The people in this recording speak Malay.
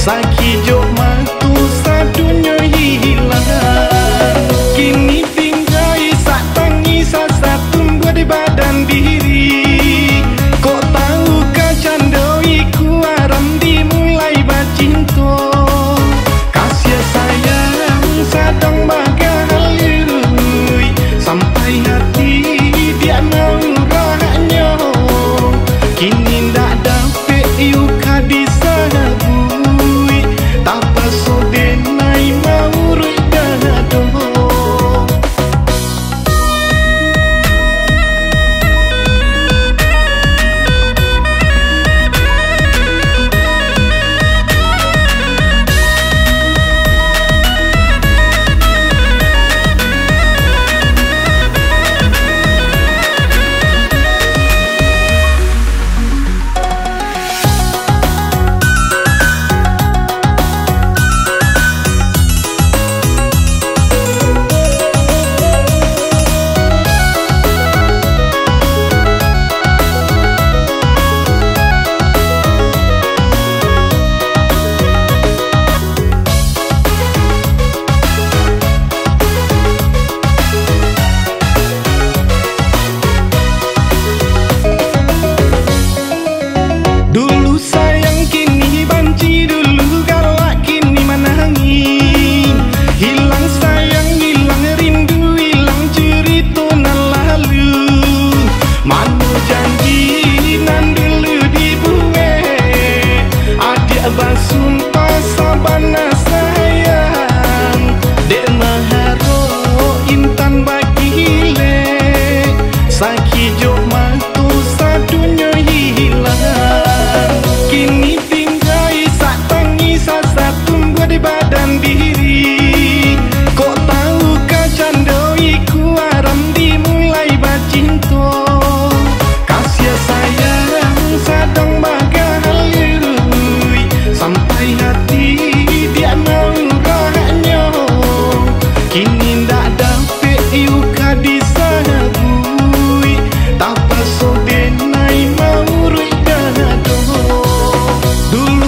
Saki jok matu sadunya hilang. Kini tinggal sak tangis satun buat di badan diri. Kok tahu kacandoi ku aram dimulai bacinto. Kasih sayang sadang bagai sampai hati dia mau rahanya. Kini ndak dapat yuka disabui, tak pasode nai mau redado. Dulu sayang kini banci, dulu galak kini menangis. Hilang sayang, hilang rindu, hilang cerita nan lalu. Mana janji nan dulu dibuat, adik basumpah sabana sayang. Dek maharok intan bagi le, saki jok matu sadunya hilang. Kini tinggal sak tangis satun buat di badan diri. Kok tahu kacandoi ku aram dimulai bacinto. Kasih sayang sadang bagai sampai hati dia mau rahanya. Kini ndak dapat yuka disabui, tak pasode nai mau redado. Dulu